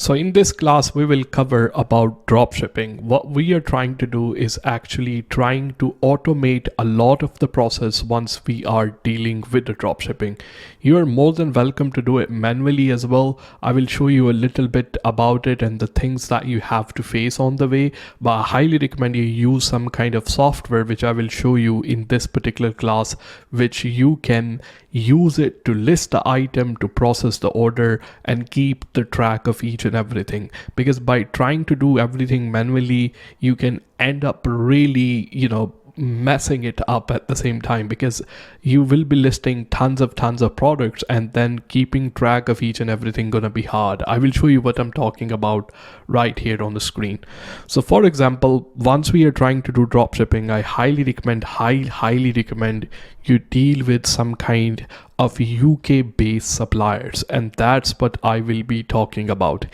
So in this class, we will cover about dropshipping. What we are trying to do is actually trying to automate a lot of the process once we are dealing with the dropshipping. You are more than welcome to do it manually as well. I will show you a little bit about it and the things that you have to face on the way, but I highly recommend you use some kind of software, which I will show you in this particular class, which you can use it to list the item, to process the order, and keep the track of each and everything. Because by trying to do everything manually, you can end up really, messing it up at the same time, because you will be listing tons of products, and then keeping track of each and everything gonna be hard. I will show you what I'm talking about right here on the screen. So for example, once we are trying to do drop shipping, I highly recommend you deal with some kind of UK based suppliers, and that's what I will be talking about.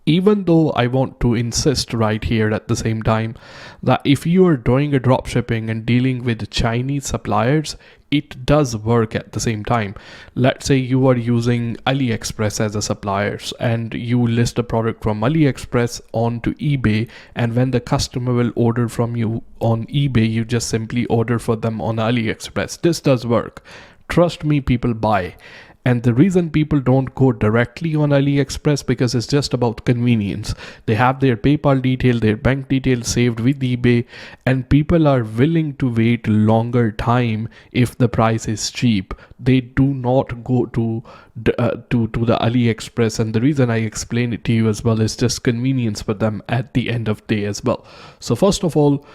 Even though I want to insist right here at the same time that if you are doing a drop shipping and dealing with Chinese suppliers, it does work at the same time. Let's say you are using AliExpress as a supplier and you list a product from AliExpress onto eBay, and when the customer will order from you on eBay, you just simply order for them on AliExpress. This does work. Trust me, people buy. And the reason people don't go directly on AliExpress, because it's just about convenience. They have their PayPal detail, their bank details saved with eBay, and people are willing to wait longer time if the price is cheap. They do not go to the AliExpress, and the reason I explain it to you as well is just convenience for them at the end of the day as well. So first of all,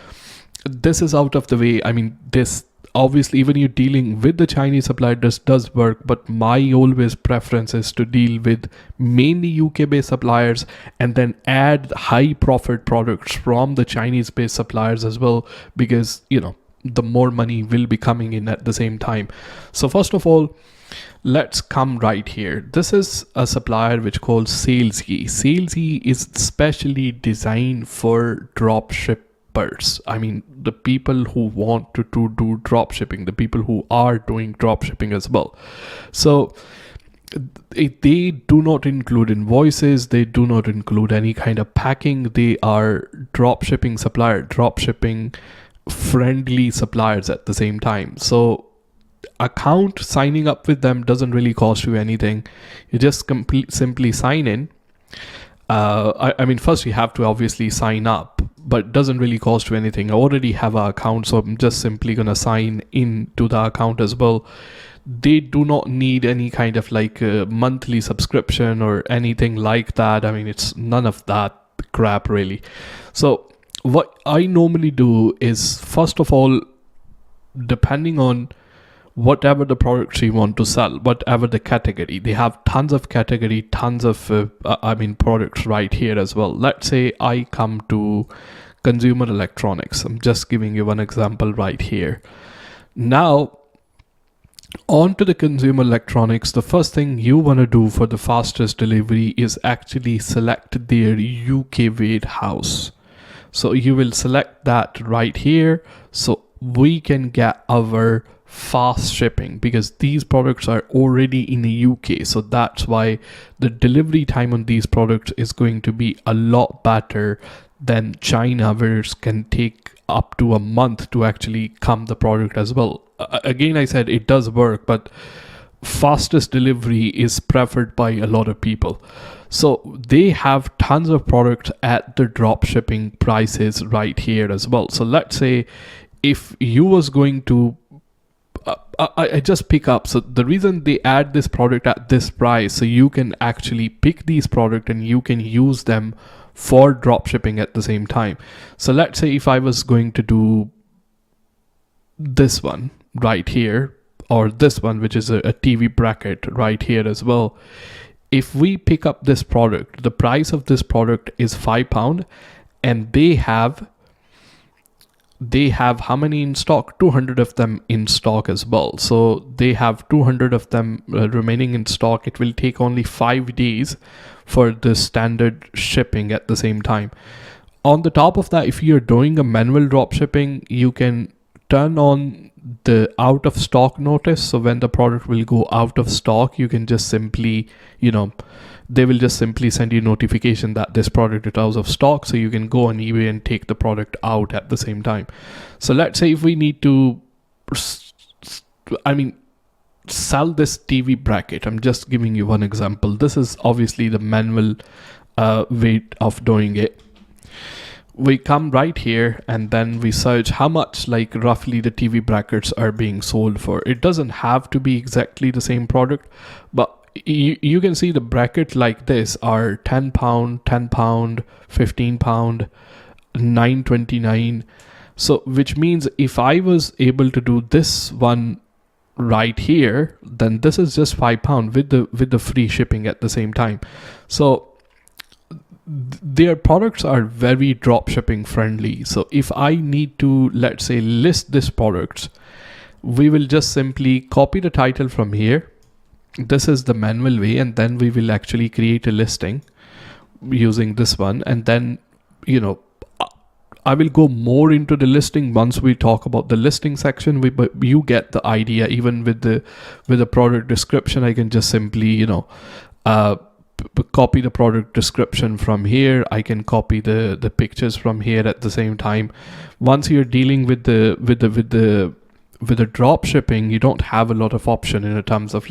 this is out of the way. I mean, this obviously, even you dealing with the Chinese supplier, this does work, but my always preference is to deal with mainly UK based suppliers, and then add high profit products from the Chinese based suppliers as well, because the more money will be coming in at the same time. So first of all, let's come right here. This is a supplier which called SalesY. SalesY is specially designed for dropship. I mean, the people who want to do drop shipping, the people who are doing drop shipping as well. So they do not include invoices, they do not include any kind of packing. They are drop shipping supplier, drop shipping friendly suppliers at the same time. So account signing up with them doesn't really cost you anything. You just simply sign in. I mean, first you have to obviously sign up, but it doesn't really cost you anything. I already have an account, so I'm just simply gonna sign into the account as well. They do not need any kind of like a monthly subscription or anything like that. I mean, it's none of that crap really. So what I normally do is, first of all, depending on whatever the products you want to sell, whatever the category, they have tons of category, tons of products right here as well. Let's say I come to consumer electronics. I'm just giving you one example right here. Now on to the consumer electronics, the first thing you want to do for the fastest delivery is actually select their UK warehouse. So you will select that right here, so we can get our fast shipping, because these products are already in the UK. So that's why the delivery time on these products is going to be a lot better than China, where it can take up to a month to actually come the product as well. Again, I said it does work, but fastest delivery is preferred by a lot of people. So they have tons of products at the drop shipping prices right here as well. So let's say if you was going to I just pick up. So the reason they add this product at this price, so you can actually pick these products and you can use them for drop shipping at the same time. So let's say if I was going to do this one right here, or this one, which is a TV bracket right here as well. If we pick up this product, the price of this product is £5, and they have how many in stock? 200 of them in stock as well. So they have 200 of them remaining in stock. It will take only 5 days for the standard shipping at the same time. On the top of that, if you're doing a manual drop shipping, you can turn on the out of stock notice. So when the product will go out of stock, you can just simply they will just simply send you notification that this product is out of stock, so you can go on eBay and take the product out at the same time. So let's say if we need to sell this TV bracket. I'm just giving you one example. This is obviously the manual way of doing it. We come right here and then we search how much like roughly the TV brackets are being sold for. It doesn't have to be exactly the same product, but you can see the bracket like this are £10, £10, £15, £9.29. So which means if I was able to do this one right here, then this is just £5 with the free shipping at the same time. So their products are very drop shipping friendly. So if I need to, let's say, list this products, we will just simply copy the title from here. This is the manual way, and then we will actually create a listing using this one. And then, I will go more into the listing once we talk about the listing section. But you get the idea. Even with the product description, I can just simply copy the product description from here. I can copy the pictures from here at the same time. Once you're dealing with the drop shipping, you don't have a lot of option in terms of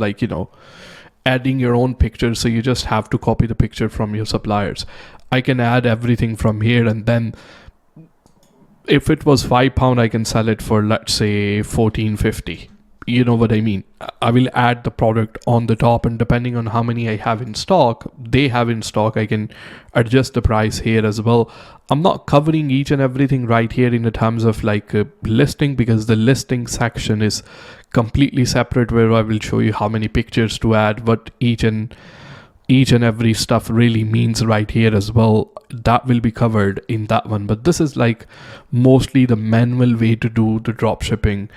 adding your own pictures. So you just have to copy the picture from your suppliers. I can add everything from here, and then if it was £5, I can sell it for, let's say, £14.50. You know what I mean? I will add the product on the top, and depending on how many I have in stock, I can adjust the price here as well. I'm not covering each and everything right here in the terms of listing, because the listing section is completely separate, where I will show you how many pictures to add, what each and every stuff really means right here as well. That will be covered in that one. But this is mostly the manual way to do the drop shipping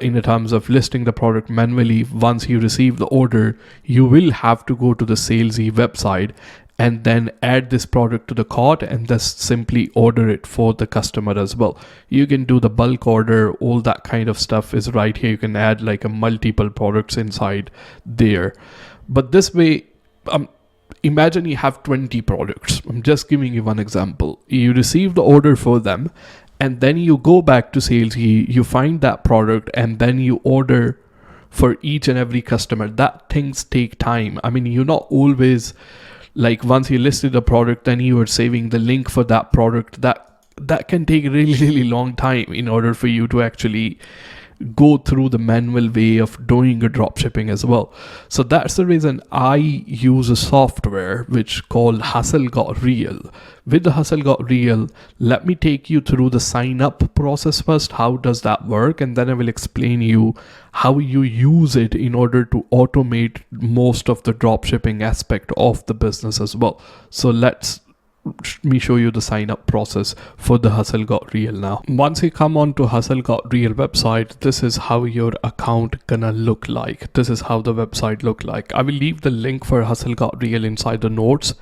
in the terms of listing the product manually. Once you receive the order, you will have to go to the Salesy website and then add this product to the cart and just simply order it for the customer as well. You can do the bulk order, all that kind of stuff is right here. You can add a multiple products inside there. But this way, imagine you have 20 products. I'm just giving you one example. You receive the order for them, and then you go back to Salesy, you find that product, and then you order for each and every customer. That things take time. You're not always once you listed a product, then you are saving the link for that product. That can take a really, really long time in order for you to actually go through the manual way of doing a drop shipping as well. So that's the reason I use a software which called Hustle Got Real. With the Hustle Got Real, let me take you through the sign up process first. How does that work? And then I will explain you how you use it in order to automate most of the drop shipping aspect of the business as well. So let me show you the sign up process for the Hustle Got Real now. Once you come on to Hustle Got Real website, this is how your account gonna look like. This is how the website look like. I will leave the link for Hustle Got Real inside the notes.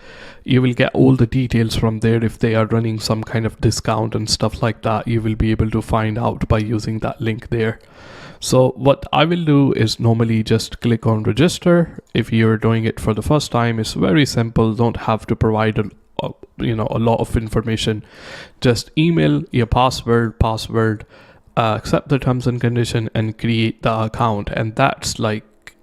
You will get all the details from there. If they are running some kind of discount and stuff like that, you will be able to find out by using that link there. So what I will do is normally just click on register. If you're doing it for the first time, it's very simple. Don't have to provide a lot of information. Just email your password, accept the terms and condition, and create the account. And that's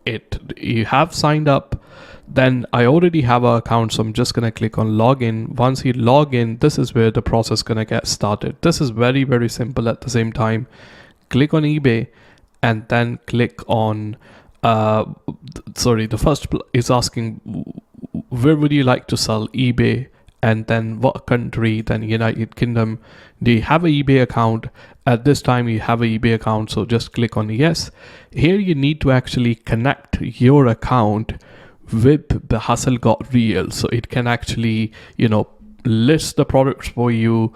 it. You have signed up. Then I already have an account, so I'm just gonna click on login. Once you log in, this is where the process gonna get started. This is very, very simple. At the same time, click on eBay and then click on the first is asking where would you like to sell, eBay, and then what country, then United Kingdom. Do you have an eBay account? At this time you have an eBay account, so just click on yes. Here you need to actually connect your account with the Hustle Got Real, so it can actually list the products for you,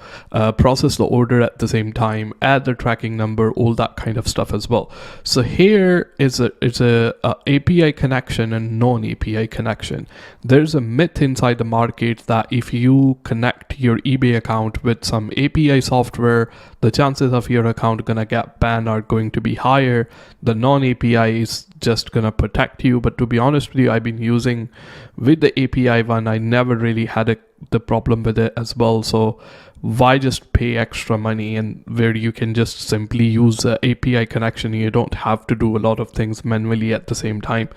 process the order at the same time, add the tracking number, all that kind of stuff as well. So here is a API connection and non-API connection. There's a myth inside the market that if you connect your eBay account with some API software, the chances of your account gonna get banned are going to be higher. The non-API is just gonna protect you. But to be honest with you, I've been using with the API one. I never really had the problem with it as well. So why just pay extra money, and where you can just simply use the API connection? You don't have to do a lot of things manually at the same time.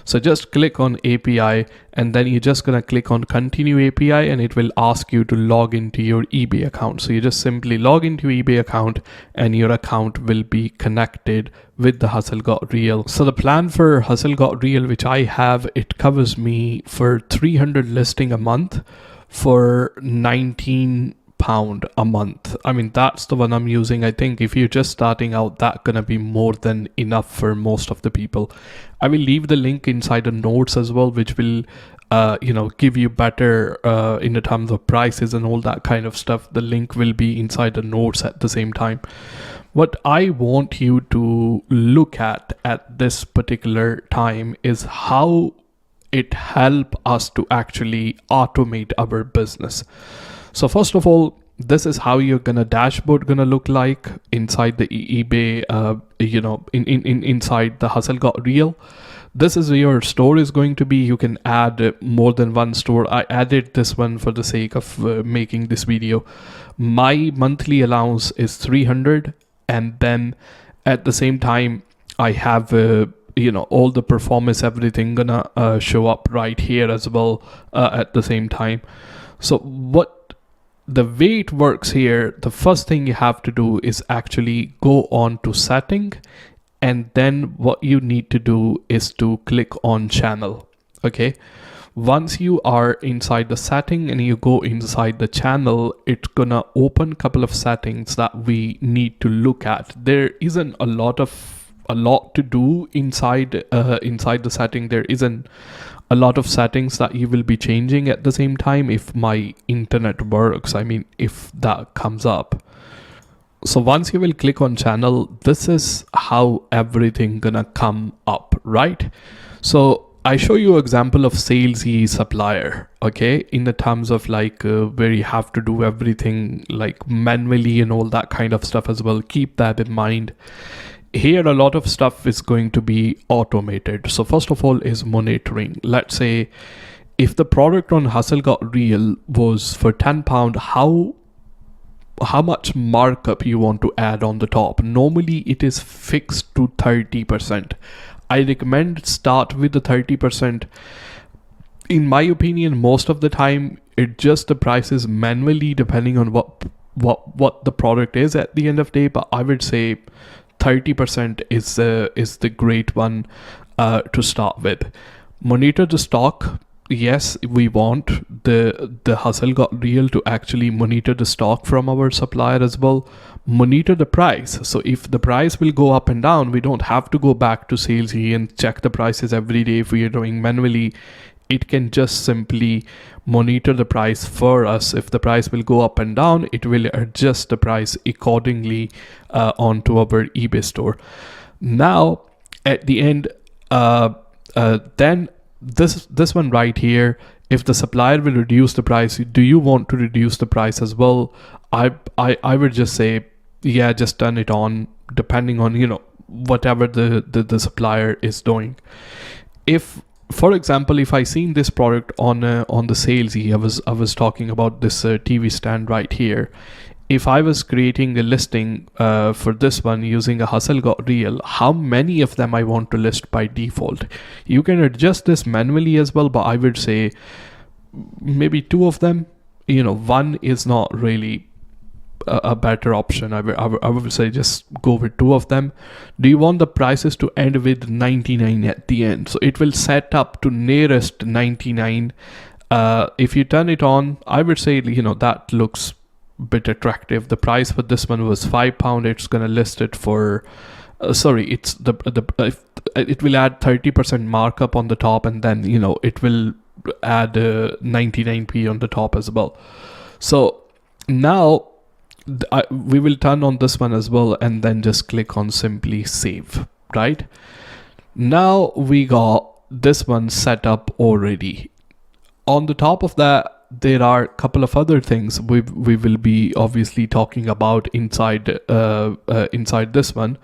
So just click on API, and then you're just gonna click on continue API, and it will ask you to log into your eBay account. So you just simply log into eBay account, and your account will be connected with the Hustle Got Real. So the plan for Hustle Got Real, which I have, it covers me for 300 listing a month for £19 a month. I mean, that's the one I'm using. I think if you're just starting out, that's gonna be more than enough for most of the people. I will leave the link inside the notes as well, which will give you better in the terms of prices and all that kind of stuff. The link will be inside the notes at the same time. What I want you to look at this particular time is how it help us to actually automate our business. So first of all, this is how your dashboard gonna look like inside the eBay, inside the Hustle Got Real. This is where your store is going to be. You can add more than one store. I added this one for the sake of making this video. My monthly allowance is 300, and then at the same time I have all the performance, everything gonna show up right here as well at the same time. So the way it works here, the first thing you have to do is actually go on to setting, and then what you need to do is to click on channel. Okay, once you are inside the setting and you go inside the channel, it's gonna open a couple of settings that we need to look at. There isn't a lot to do inside the setting. There isn't a lot of settings that you will be changing at the same time if my internet works. I mean, if that comes up. So once you will click on channel, this is how everything gonna come up, right? So I show you example of salesy supplier, okay, in the terms of where you have to do everything like manually and all that kind of stuff as well. Keep that in mind. Here a lot of stuff is going to be automated. So first of all is monitoring. Let's say if the product on Hustle Got Real was for £10, how much markup you want to add on the top. Normally it is fixed to 30%. I recommend start with the 30%. In my opinion, most of the time it just the prices manually depending on what the product is at the end of the day, but I would say 30% is the great one to start with. Monitor the stock. Yes, we want the Hustle Got Real to actually monitor the stock from our supplier as well. Monitor the price. So if the price will go up and down, we don't have to go back to Salesy and check the prices every day. If we are doing manually, it can just simply monitor the price for us. If the price will go up and down, it will adjust the price accordingly onto our eBay store. Now at the end, then this one right here, if the supplier will reduce the price, do you want to reduce the price as well? I would just say, yeah, just turn it on, depending on whatever the supplier is doing. If, for example, if I seen this product on the Salesy, I was talking about this TV stand right here. If I was creating a listing for this one using a Hustle Got Real, how many of them I want to list by default? You can adjust this manually as well, but I would say maybe 2 of them. One is not really a better option. I would say just go with 2 of them. Do you want the prices to end with 99 at the end? So it will set up to nearest 99. If you turn it on, I would say that looks bit attractive. The price for this one was £5. It's gonna list it for it's it will add 30% markup on the top, and then it will add 99p on the top as well. So now we will turn on this one as well, and then just click on simply save. Right now we got this one set up already. On the top of that, there are a couple of other things we will be obviously talking about inside this one.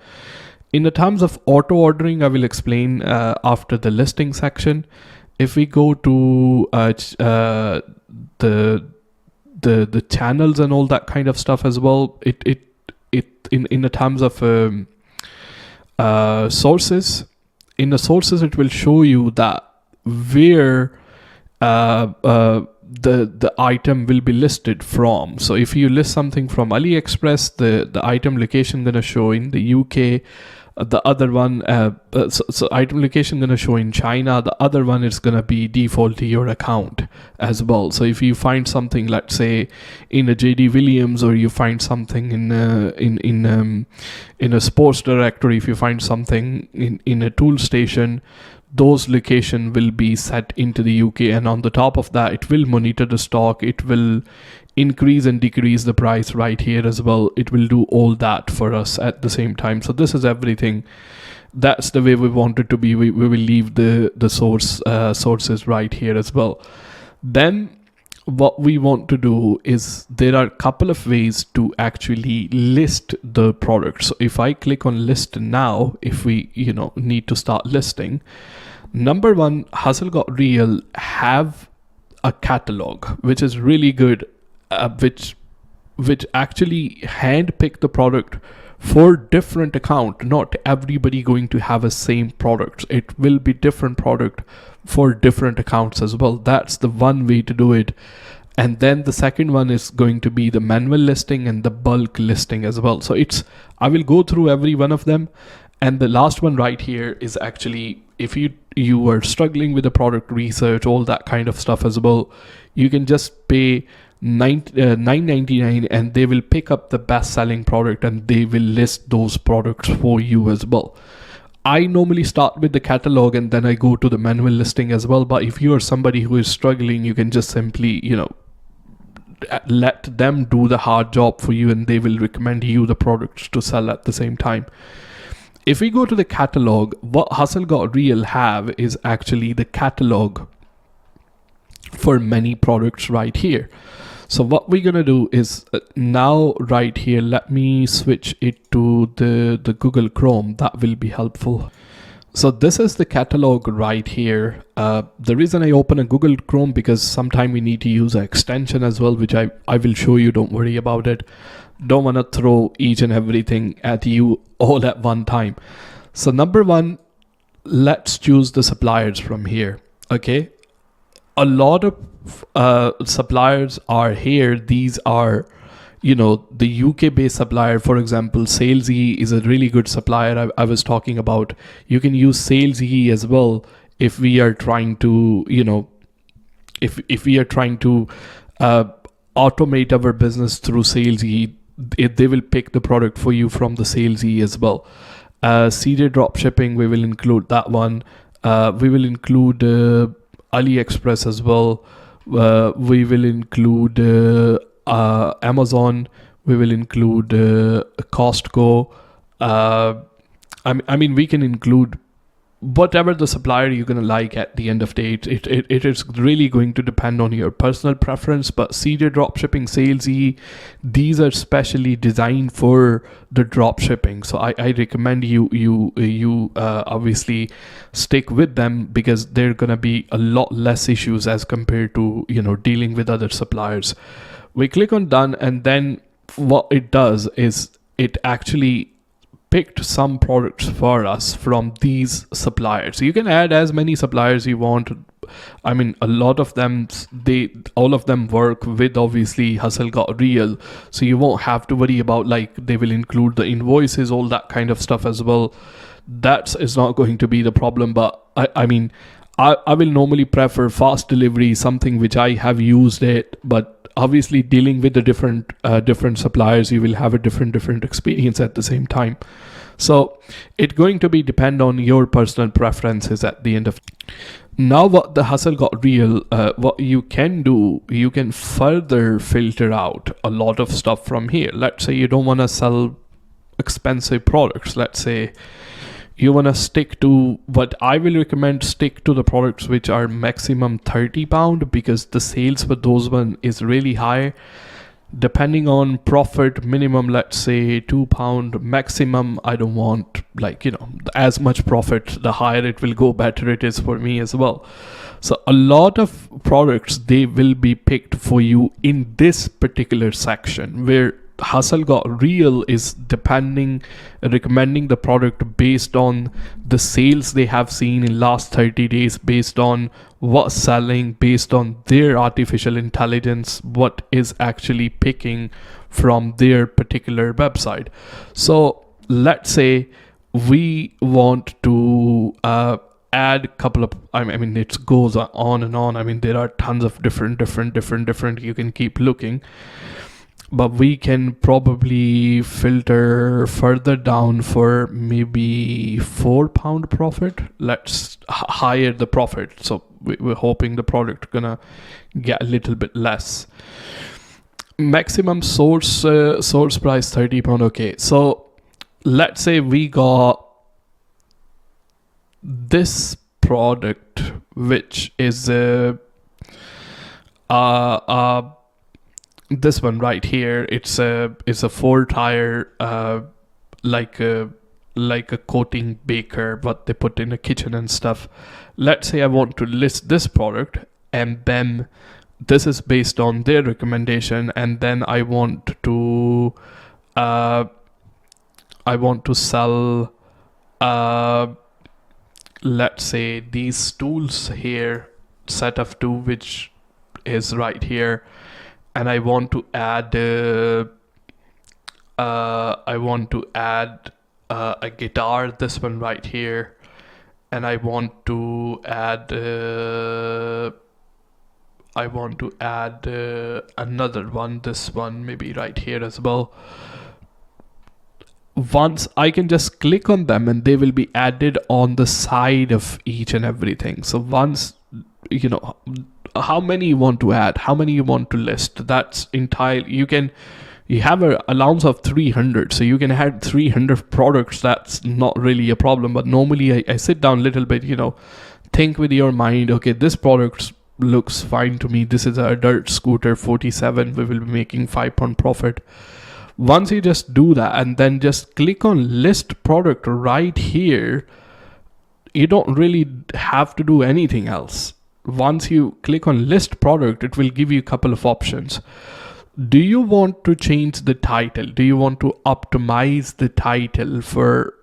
In the terms of auto ordering, I will explain after the listing section. If we go to the channels and all that kind of stuff as well, it in the terms of sources, in the sources it will show you that where the item will be listed from. So if you list something from AliExpress, the item location gonna show in the UK. The other one, so item location gonna show in China. The other one is gonna be default to your account as well. So if you find something, let's say in a JD Williams, or you find something in a sports directory, if you find something in a tool station, those location will be set into the UK, and on the top of that, it will monitor the stock. It will increase and decrease the price right here as well. It will do all that for us at the same time. So this is everything. That's the way we want it to be. We will leave the sources right here as well. Then what we want to do is, there are a couple of ways to actually list the product. So if I click on list now, if we need to start listing, number one, Hustle Got Real have a catalog which is really good, which actually handpick the product for different account. Not everybody going to have a same product. It will be different product for different accounts as well. That's the one way to do it. And then the second one is going to be the manual listing and the bulk listing as well. So I will go through every one of them. And the last one right here is actually, if you are struggling with the product research, all that kind of stuff as well, you can just pay $9.99 and they will pick up the best selling product and they will list those products for you as well. I normally start with the catalog and then I go to the manual listing as well. But if you are somebody who is struggling, you can just simply let them do the hard job for you, and they will recommend you the products to sell at the same time. If we go to the catalog, what Hustle Got Real have is actually the catalog for many products right here. So what we're gonna do is now right here, let me switch it to the Google Chrome. That will be helpful. So this is the catalog right here. The reason I open a Google Chrome, because sometime we need to use an extension as well, which I will show you. Don't worry about it. Don't want to throw each and everything at you all at one time. So number one, let's choose the suppliers from here. Okay. A lot of suppliers are here. These are, the UK based supplier. For example, SalesE is a really good supplier I was talking about. You can use SalesE as well if we are trying to, if we are trying to automate our business through SalesE. They will pick the product for you from the SalesE as well. CD Dropshipping, we will include that one. We will include AliExpress as well. We will include Amazon. We will include Costco. I mean, we can include whatever the supplier you're going to like at the end of the day. It is really going to depend on your personal preference. But CD Dropshipping, SalesE, these are specially designed for the dropshipping. So I recommend you obviously stick with them, because they're going to be a lot less issues as compared to dealing with other suppliers. We click on done, and then what it does is it actually picked some products for us from these suppliers. So you can add as many suppliers you want. I mean, a lot of them, all of them work with obviously Hustle Got Real. So you won't have to worry about, like, they will include the invoices, all that kind of stuff as well. That is not going to be the problem. But I mean, I will normally prefer fast delivery, something which I have used it, but obviously dealing with the different suppliers, you will have a different experience at the same time. So it's going to be depend on your personal preferences at the end of. Now what the hustle got real, what you can do, you can further filter out a lot of stuff from here. Let's say you don't want to sell expensive products. Let's say you want to stick to, what I will recommend, stick to the products which are maximum £30, because the sales for those one is really high. Depending on profit, minimum, let's say £2, maximum, I don't want, like, as much profit, the higher it will go, better it is for me as well. So a lot of products, they will be picked for you in this particular section, where hustle got real is recommending the product based on the sales they have seen in last 30 days, based on what's selling, based on their artificial intelligence, what is actually picking from their particular website. So let's say we want to add a couple of, I mean, it goes on and on. I mean, there are tons of different, you can keep looking, but we can probably filter further down for maybe £4 profit. Let's higher the profit, so we're hoping the product gonna get a little bit less. Maximum source price £30. Okay, so let's say we got this product, which is this one right here. It's a 4-tire like a coating baker, what they put in a kitchen and stuff. Let's say I want to list this product, and then this is based on their recommendation, and then I want to sell let's say these stools here, set of 2, which is right here, and I want to add a guitar, this one right here, and I want to add another one, this one maybe right here as well. Once I can just click on them, and they will be added on the side of each and everything. So once how many you want to add, how many you want to list, that's entire. You have an allowance of 300, so you can add 300 products. That's not really a problem. But normally I sit down a little bit, think with your mind, okay, this product looks fine to me. This is a dirt scooter 47, we will be making £5 profit. Once you just do that, and then just click on list product right here, you don't really have to do anything else. Once you click on list product, it will give you a couple of options. Do you want to change the title? Do you want to optimize the title for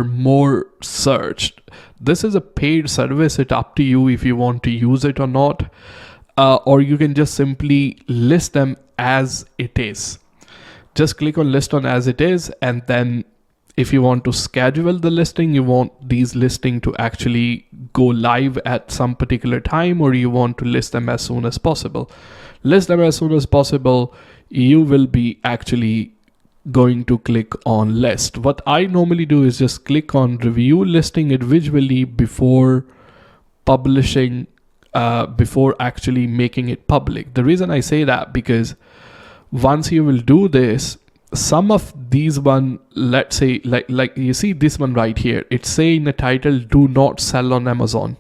more searched? This is a paid service. It's up to you if you want to use it or not, or you can just simply list them as it is. Just click on list on as it is, and then if you want to schedule the listing, you want these listing to actually go live at some particular time, or you want to list them as soon as possible. List them as soon as possible. You will be actually going to click on list. What I normally do is just click on review listing individually before publishing, before actually making it public. The reason I say that, because once you will do this, some of these one, let's say like you see this one right here, it's saying in the title, do not sell on Amazon.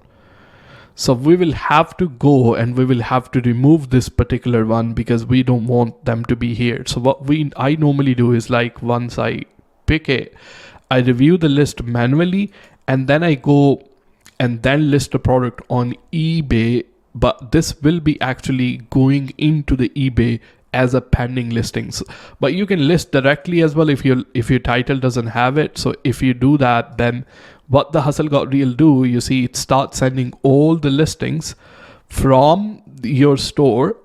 So we will have to go and we will have to remove this particular one, because we don't want them to be here. So what I normally do is, like, once I pick it, I review the list manually, and then I go and then list the product on eBay. But this will be actually going into the eBay as a pending listings, but you can list directly as well if your title doesn't have it. So if you do that, then what the Hustle Got Real do, you see, it starts sending all the listings from your store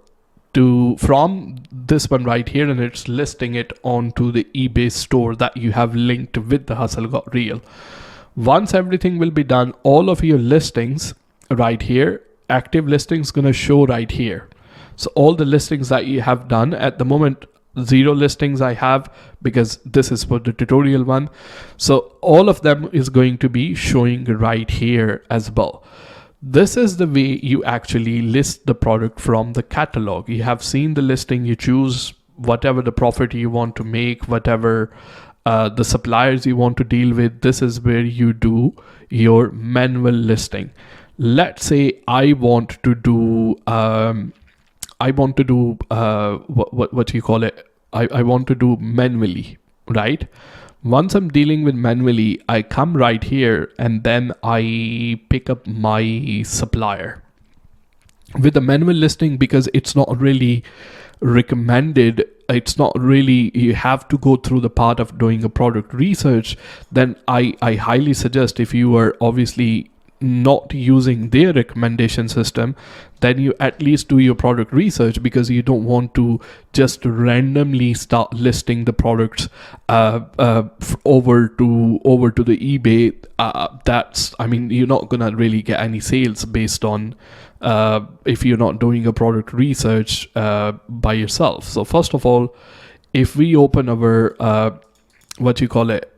from this one right here, and it's listing it onto the eBay store that you have linked with the Hustle Got Real. Once everything will be done, all of your listings right here, active listings, gonna show right here. So all the listings that you have done at the moment, 0 listings I have, because this is for the tutorial one. So all of them is going to be showing right here as well. This is the way you actually list the product from the catalog. You have seen the listing, you choose whatever the profit you want to make, whatever the suppliers you want to deal with. This is where you do your manual listing. Let's say I want to do what you call it. I want to do manually, right? Once I'm dealing with manually, I come right here and then I pick up my supplier. With the manual listing, because it's not really recommended, it's not really, you have to go through the part of doing a product research, then I highly suggest, if you are obviously not using their recommendation system, then you at least do your product research, because you don't want to just randomly start listing the products over to the eBay. That's, I mean, you're not gonna really get any sales based on if you're not doing a product research by yourself. So first of all, if we open our what you call it,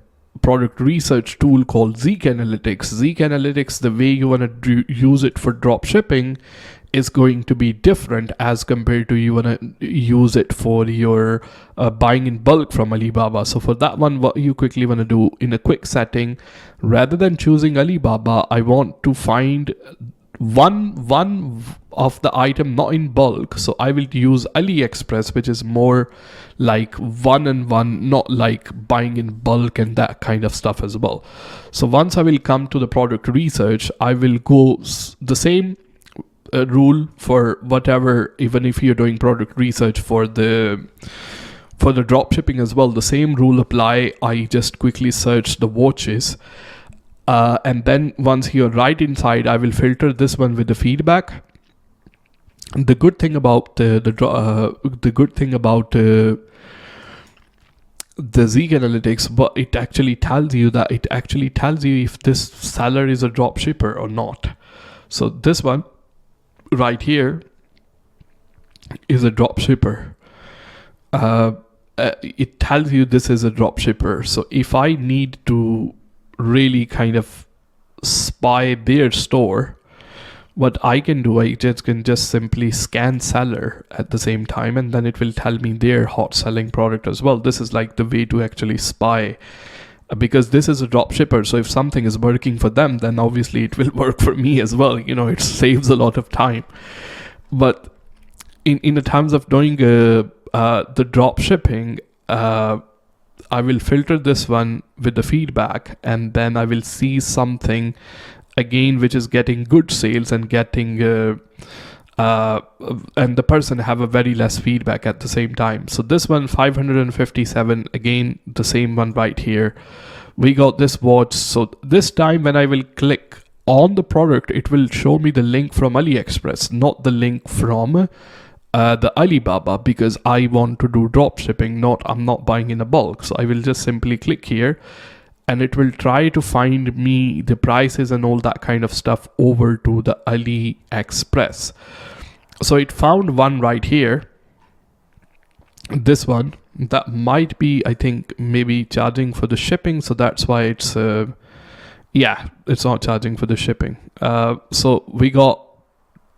product research tool called Zeek Analytics, the way you want to use it for drop shipping is going to be different as compared to you want to use it for your buying in bulk from Alibaba. So for that one, what you quickly want to do in a quick setting, rather than choosing Alibaba, I want to find one of the item not in bulk. So I will use AliExpress, which is more like one-on-one, not like buying in bulk and that kind of stuff as well. So once I will come to the product research, I will go the same rule for whatever, even if you're doing product research for the drop shipping as well, the same rule apply. I just quickly search the watches. And then once you're right inside, I will filter this one with the feedback. The good thing about the Zeek Analytics, but it actually tells you if this seller is a drop shipper or not. So this one right here is a drop shipper. It tells you this is a drop shipper. So if I need to really kind of spy their store, what I can do, I can just simply scan seller at the same time, and then it will tell me their hot selling product as well. This is like the way to actually spy, because this is a drop shipper. So if something is working for them, then obviously it will work for me as well. You know, it saves a lot of time. But in the terms of doing the drop shipping, I will filter this one with the feedback, and then I will see something again which is getting good sales and getting and the person have a very less feedback at the same time. So this one 557, again the same one right here. We got this watch. So this time when I will click on the product, it will show me the link from AliExpress, not the link from the Alibaba, because I want to do drop shipping, I'm not buying in a bulk. So I will just simply click here, and it will try to find me the prices and all that kind of stuff over to the AliExpress. So it found one right here, this one that might be, I think, maybe charging for the shipping. So that's why it's it's not charging for the shipping. So we got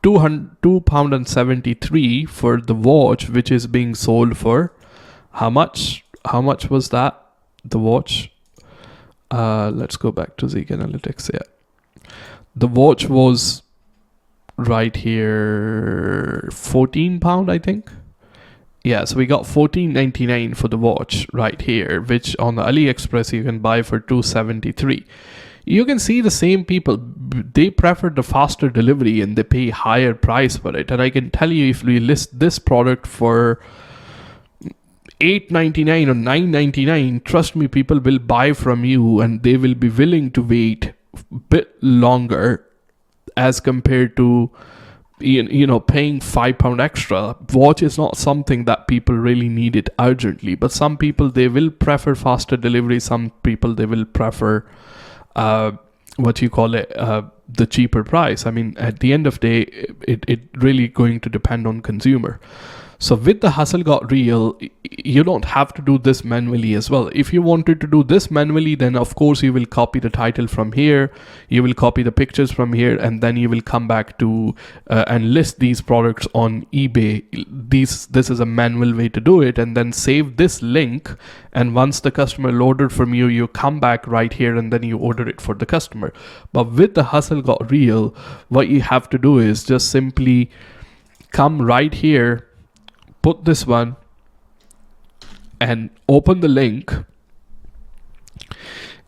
£2.73 for the watch, which is being sold for how much was that, the watch? Let's go back to Zeek Analytics. Yeah, the watch was right here, £14, I think. Yeah, so we got $14.99 for the watch right here, which on AliExpress you can buy for $2.73. You can see the same people, they prefer the faster delivery and they pay higher price for it. And I can tell you, if we list this product for $8.99 or $9.99, trust me, people will buy from you and they will be willing to wait a bit longer as compared to paying £5 extra. Watch is not something that people really need it urgently, but some people, they will prefer faster delivery. Some people, they will prefer the cheaper price. I mean, at the end of the day, it really going to depend on consumer. So with the hustle got real, you don't have to do this manually as well. If you wanted to do this manually, then of course you will copy the title from here, you will copy the pictures from here, and then you will come back to and list these products on eBay. This is a manual way to do it, and then save this link. And once the customer ordered from you, you come back right here and then you order it for the customer. But with the hustle got real, what you have to do is just simply come right here, put this one and open the link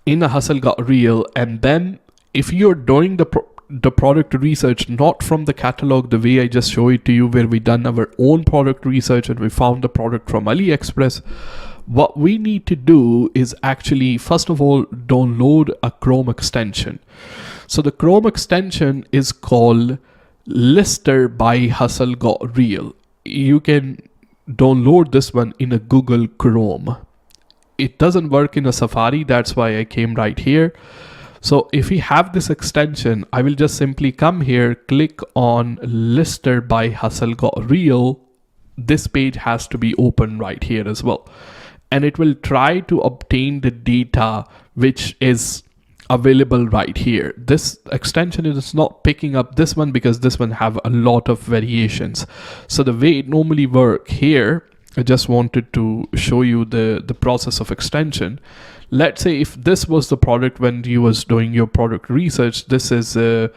in a hustle got real. And then if you're doing the product research not from the catalog the way I just show it to you, where we done our own product research and we found the product from AliExpress, what we need to do is actually first of all download a Chrome extension. So the Chrome extension is called Lister by Hustle Got Real. You can download this one in a Google Chrome. It doesn't work in a Safari, that's why I came right here. So if we have this extension, I will just simply come here, click on Lister by Hustle Got Real. This page has to be open right here as well. And it will try to obtain the data which is available right here. This extension is not picking up this one because this one have a lot of variations. So the way it normally work here, I just wanted to show you the process of extension. Let's say if this was the product when you was doing your product research, this is this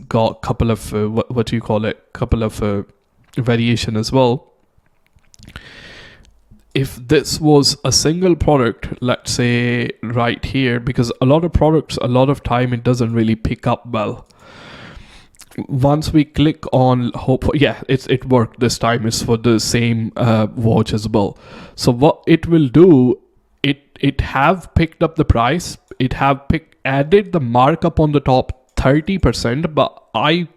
got couple of what do you call it, couple of variation as well. If this was a single product, let's say right here, because a lot of products, a lot of time it doesn't really pick up well. Once we click on it worked this time. It's for the same watch as well. So what it will do, it have picked up the price, it have added the markup on the top 30%, but I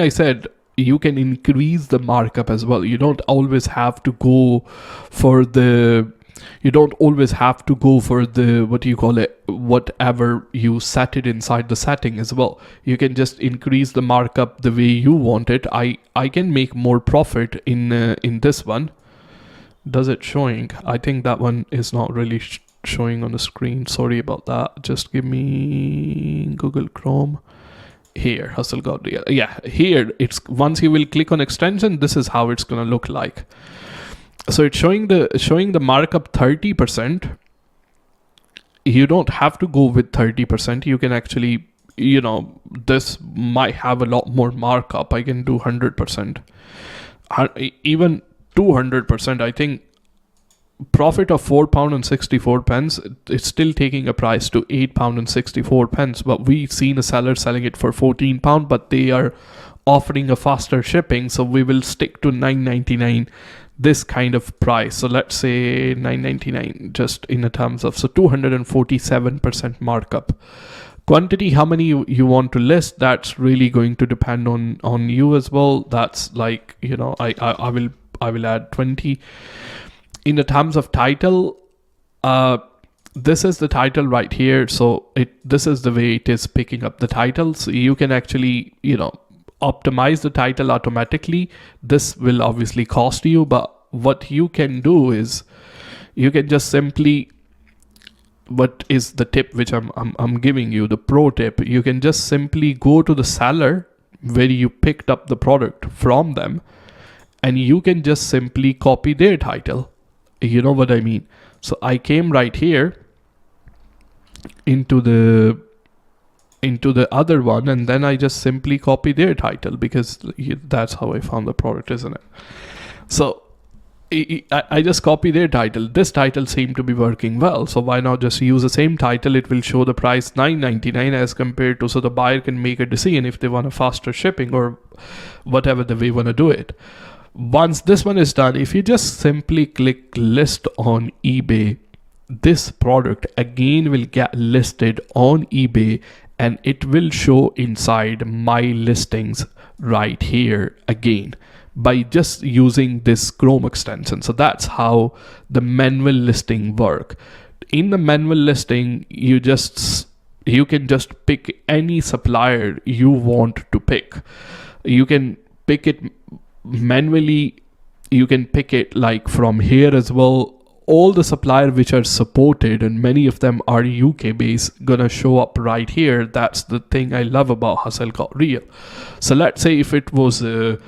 said you can increase the markup as well. You don't always have to go for the what do you call it, whatever you set it inside the setting as well. You can just increase the markup the way you want it. I can make more profit in this one. Does it showing? I think that one is not really showing on the screen. Sorry about that. Just give me Google Chrome. Here, hustle got real. Yeah, here it's once you will click on extension, this is how it's gonna look like. So it's showing the markup 30%. You don't have to go with 30%. You can actually, this might have a lot more markup. I can do 100%, even 200%. I think profit of £4.64. It's still taking a price to £8.64. But we've seen a seller selling it for £14, but they are offering a faster shipping, so we will stick to £9.99, this kind of price. So let's say £9.99 just in a terms of, so 247% markup. Quantity, how many you want to list, that's really going to depend on you as well. That's like, I will add 20. In the terms of title, this is the title right here. So this is the way it is picking up the titles. So you can actually, optimize the title automatically. This will obviously cost you, but what you can do is you can just simply, what is the tip which I'm giving you, the pro tip, you can just simply go to the seller where you picked up the product from them, and you can just simply copy their title. You know what I mean? So I came right here into the other one, and then I just simply copy their title because that's how I found the product, isn't it? So I just copy their title. This title seemed to be working well, so why not just use the same title? It will show the price $9.99 as compared to, so the buyer can make a decision if they want a faster shipping or whatever the way want to do it. Once this one is done, if you just simply click list on eBay, this product again will get listed on eBay, and it will show inside my listings right here again by just using this Chrome extension. So that's how the manual listing work. In the manual listing, you can just pick any supplier you want to pick. You can pick it manually you can pick it like from here as well. All the suppliers which are supported, and many of them are UK based, gonna show up right here. That's the thing I love about Hustle Got Real. So let's say if it was a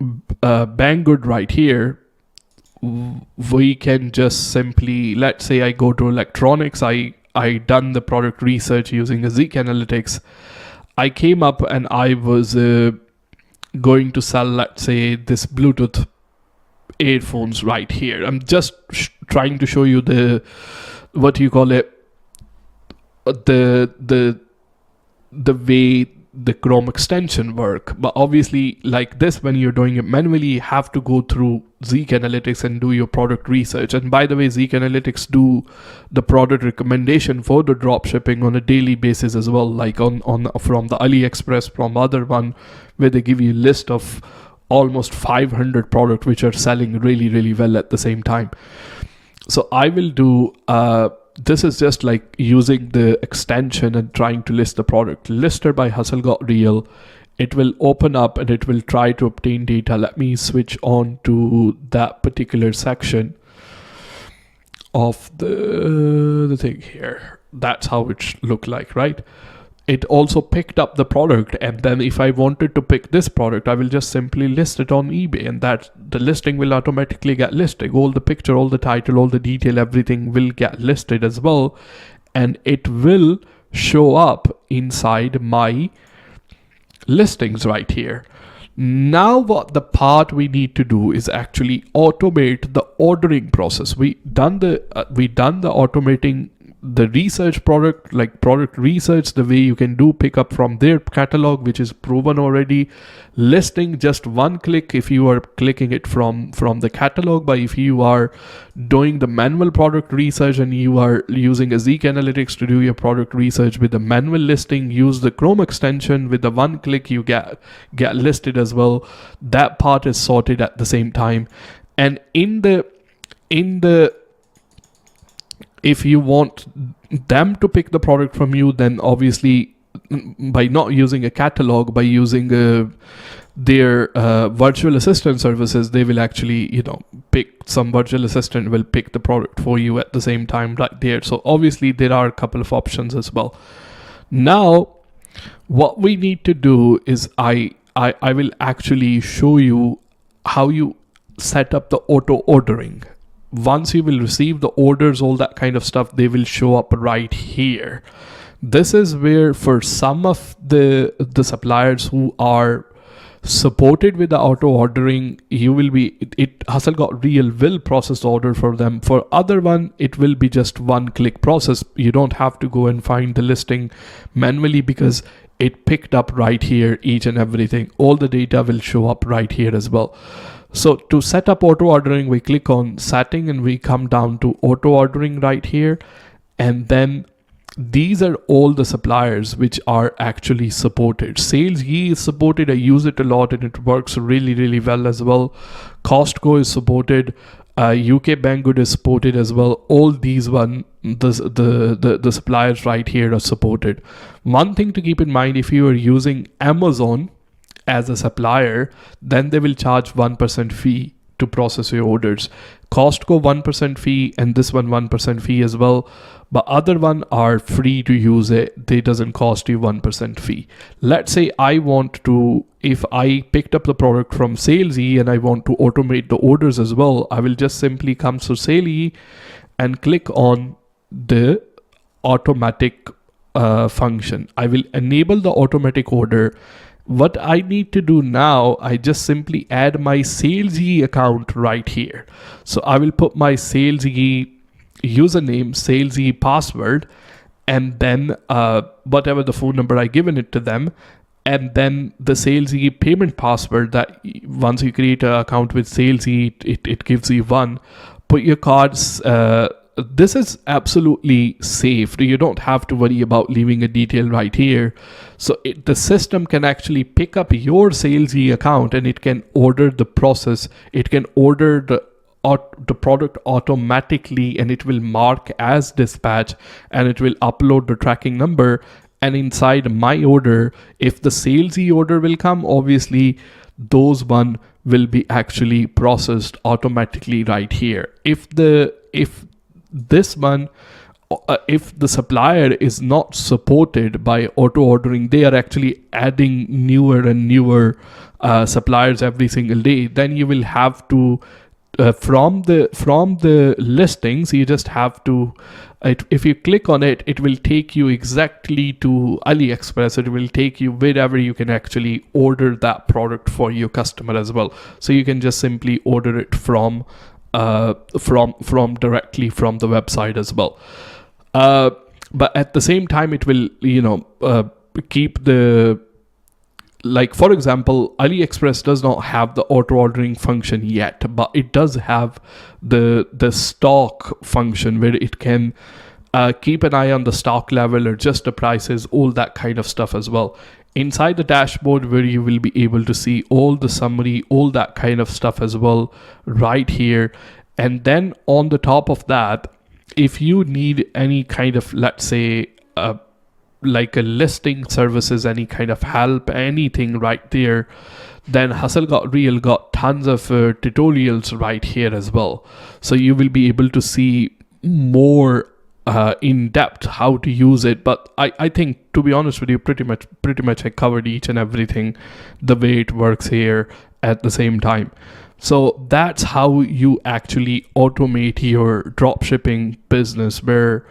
Banggood right here, we can just simply, let's say I go to electronics, I done the product research using a Zeek Analytics. I came up and I was going to sell, let's say, this Bluetooth earphones right here. I'm just trying to show you the, what you call it, the way the Chrome extension work. But obviously like this, when you're doing it manually, you have to go through Zeek Analytics and do your product research. And by the way, Zeek Analytics do the product recommendation for the drop shipping on a daily basis as well, like on from the AliExpress, from other one, where they give you a list of almost 500 products which are selling really well at the same time. So I will do this is just like using the extension and trying to list the product. Lister by Hustle Got Real. It will open up and it will try to obtain data. Let me switch on to that particular section of the thing here. That's how it look like, right? It also picked up the product, and then if I wanted to pick this product, I will just simply list it on eBay, and that the listing will automatically get listed. All the picture, all the title, all the detail, everything will get listed as well, and it will show up inside my listings right here. Now what the part we need to do is actually automate the ordering process. We done the automating the research product, like product research, the way you can do pick up from their catalog, which is proven already. Listing, just one click if you are clicking it from the catalog. But if you are doing the manual product research and you are using a Zeek Analytics to do your product research with the manual listing, use the Chrome extension. With the one click you get listed as well. That part is sorted at the same time. And in the if you want them to pick the product from you, then obviously by not using a catalog, by using their virtual assistant services, they will actually, pick, some virtual assistant will pick the product for you at the same time right there. So obviously there are a couple of options as well. Now what we need to do is I will actually show you how you set up the auto ordering. Once you will receive the orders, all that kind of stuff, they will show up right here. This is where for some of the suppliers who are supported with the auto ordering, you will be Hustle Got Real will process the order for them. For other one, it will be just one click process. You don't have to go and find the listing manually because it picked up right here each and everything. All the data will show up right here as well. So to set up auto ordering, we click on setting and we come down to auto ordering right here. And then these are all the suppliers which are actually supported. SalesE is supported. I use it a lot and it works really well as well. Costco is supported. UK Banggood is supported as well. All these the suppliers right here are supported. One thing to keep in mind, if you are using Amazon as a supplier, then they will charge 1% fee to process your orders. Costco 1% fee, and this one 1% fee as well. But other one are free to use it. They doesn't cost you 1% fee. Let's say I want to, if I picked up the product from SalesE and I want to automate the orders as well, I will just simply come to SalesE and click on the automatic function. I will enable the automatic order. What I need to do now, I just simply add my SalesE account right here. So I will put my SalesE username, SalesE password, and then whatever the phone number I given it to them, and then the SalesE payment password that once you create an account with SalesE, it gives you one. Put your cards. This is absolutely safe. You don't have to worry about leaving a detail right here. So the system can actually pick up your SalesE account and it can order the process. It can order the product automatically, and it will mark as dispatch, and it will upload the tracking number, And inside my order, if the salesy order will come, obviously those one will be actually processed automatically right here. If this one if the supplier is not supported by auto ordering, they are actually adding newer and newer suppliers every single day, then you will have to from the listings, you just have to if you click on it, it will take you exactly to AliExpress. It will take you wherever you can actually order that product for your customer as well. So you can just simply order it from directly from the website as well. But at the same time, it will keep the, like, for example, AliExpress does not have the auto ordering function yet, but it does have the stock function where it can keep an eye on the stock level, adjust the prices, all that kind of stuff as well. Inside the dashboard, where you will be able to see all the summary, all that kind of stuff as well right here. And then on the top of that, if you need any kind of, let's say, like a listing services, any kind of help, anything right there, then Hustle Got Real got tons of tutorials right here as well. So you will be able to see more in depth how to use it. But I think, to be honest with you, pretty much I covered each and everything, the way it works here at the same time. So that's how you actually automate your dropshipping business, where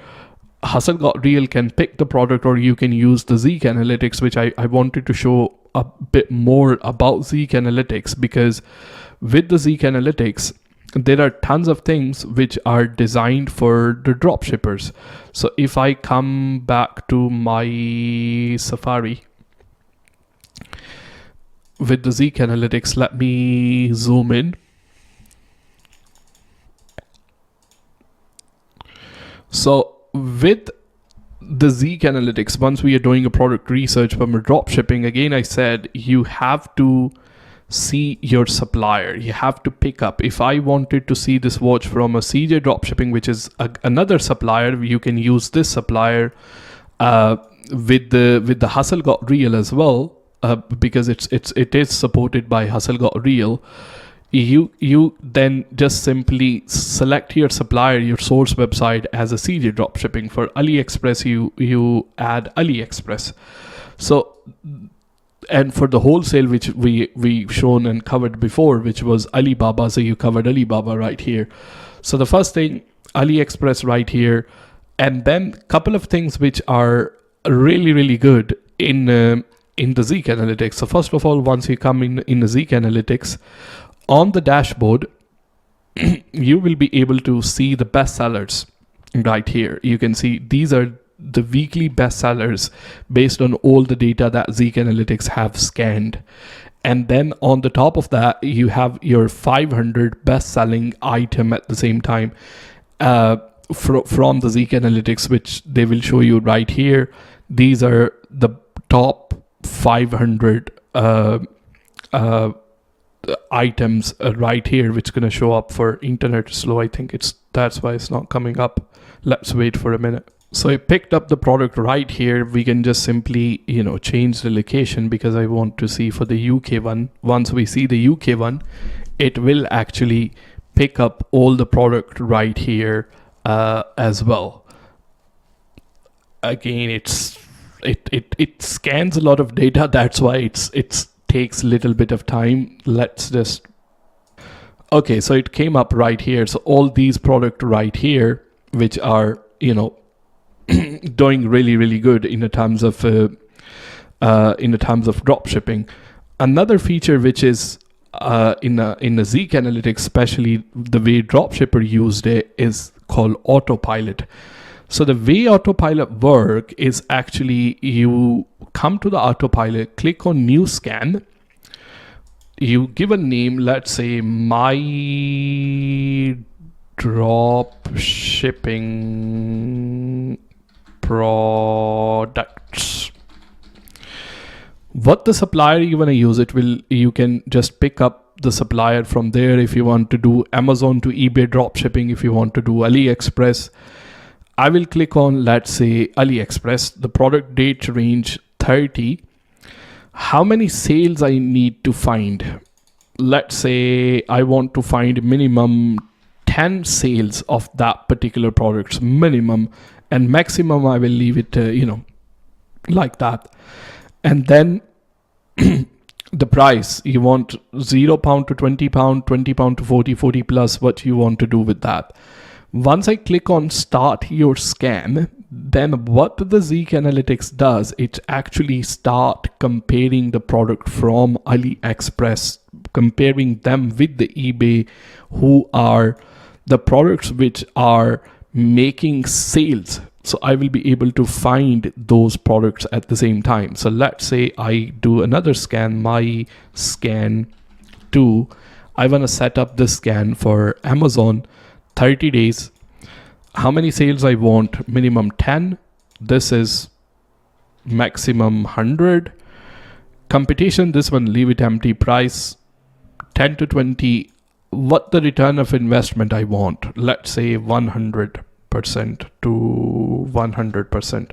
Hustle Got Real can pick the product, or you can use the Zeek Analytics, which I wanted to show a bit more about Zeek Analytics, because with the Zeek Analytics, there are tons of things which are designed for the dropshippers. So if I come back to my Safari, with the Zeek Analytics, let me zoom in. So with the Zeek Analytics, once we are doing a product research from a dropshipping, again, I said you have to see your supplier. You have to pick up. If I wanted to see this watch from a CJ Dropshipping, which is another supplier, you can use this supplier with the Hustle Got Real as well. Because it is supported by Hustle Got Real. You then just simply select your supplier, your source website as a CJ Dropshipping. For AliExpress, you add AliExpress. So, and for the wholesale, which we shown and covered before, which was Alibaba, so you covered Alibaba right here. So the first thing, AliExpress right here, and then a couple of things which are really good in the Zeek Analytics. So first of all, once you come in the Zeek Analytics, on the dashboard, you will be able to see the best sellers right here. You can see these are the weekly best sellers based on all the data that Zeek Analytics have scanned. And then on the top of that, you have your 500 best selling item at the same time from the Zeek Analytics, which they will show you right here. These are the top 500 items right here, which is going to show up. For internet slow, I think that's why it's not coming up. Let's wait for a minute. So I picked up the product right here. We can just simply change the location, because I want to see for the UK one. Once we see the UK one, it will actually pick up all the product right here as well. Again, it scans a lot of data. That's why it takes a little bit of time. Let's just, okay, so it came up right here. So all these product right here, which are doing really good in the terms of drop shipping. Another feature which is in the Zeek Analytics, especially the way dropshipper used it, is called autopilot. So the way autopilot work is actually you come to the autopilot, click on new scan, you give a name, let's say my drop shipping products. What the supplier you want to use, you can just pick up the supplier from there. If you want to do Amazon to eBay drop shipping, if you want to do AliExpress, I will click on, let's say, AliExpress, the product date range 30. How many sales I need to find? Let's say I want to find minimum 10 sales of that particular products minimum, and maximum I will leave it like that. And then the price, you want £0 to £20, £20 to 40 plus, what you want to do with that. Once I click on start your scan, then what the Zeek Analytics does, it actually start comparing the product from AliExpress, comparing them with the eBay, who are the products which are making sales. So I will be able to find those products at the same time. So let's say I do another scan, my scan 2. I want to set up this scan for Amazon 30 days. How many sales I want? Minimum 10. This is maximum 100. Competition, this one, leave it empty. Price 10 to 20. What the return of investment I want? Let's say 100% to 100%.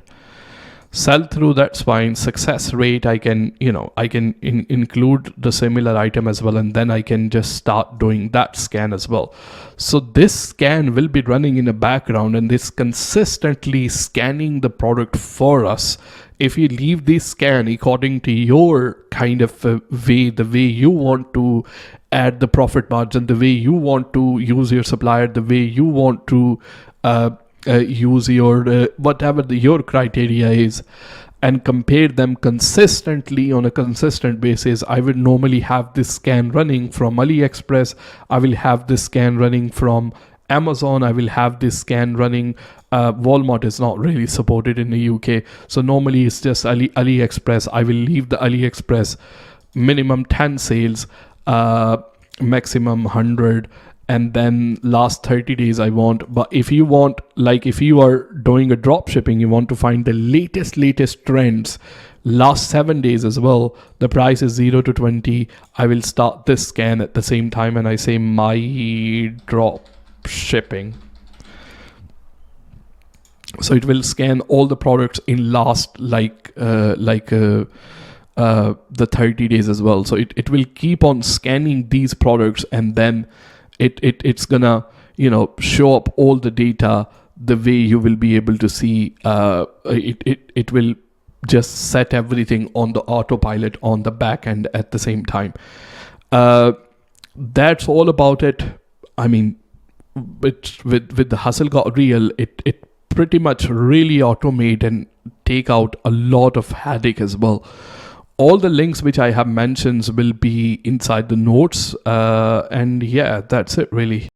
Sell through, that's fine. Success rate, I can include the similar item as well, and then I can just start doing that scan as well. So this scan will be running in the background, and this consistently scanning the product for us. If you leave this scan according to your kind of way, the way you want to add the profit margin, the way you want to use your supplier, the way you want to use your whatever your criteria is, and compare them consistently on a consistent basis. I will normally have this scan running from AliExpress. I will have this scan running from Amazon. I will have this scan running. Walmart is not really supported in the UK, so normally it's just AliExpress. I will leave the AliExpress minimum 10 sales, maximum 100. And then last 30 days I want. But if you want, like if you are doing a drop shipping, you want to find the latest trends, last 7 days as well, the price is 0 to 20. I will start this scan at the same time, and I say my drop shipping. So it will scan all the products in last the 30 days as well. So it will keep on scanning these products, and then it's gonna show up all the data the way you will be able to see. It will just set everything on the autopilot on the back end at the same time. That's all about it. I mean, with the Hustle Got Real, it pretty much really automate and take out a lot of headache as well. All the links which I have mentioned will be inside the notes, and yeah, that's it really.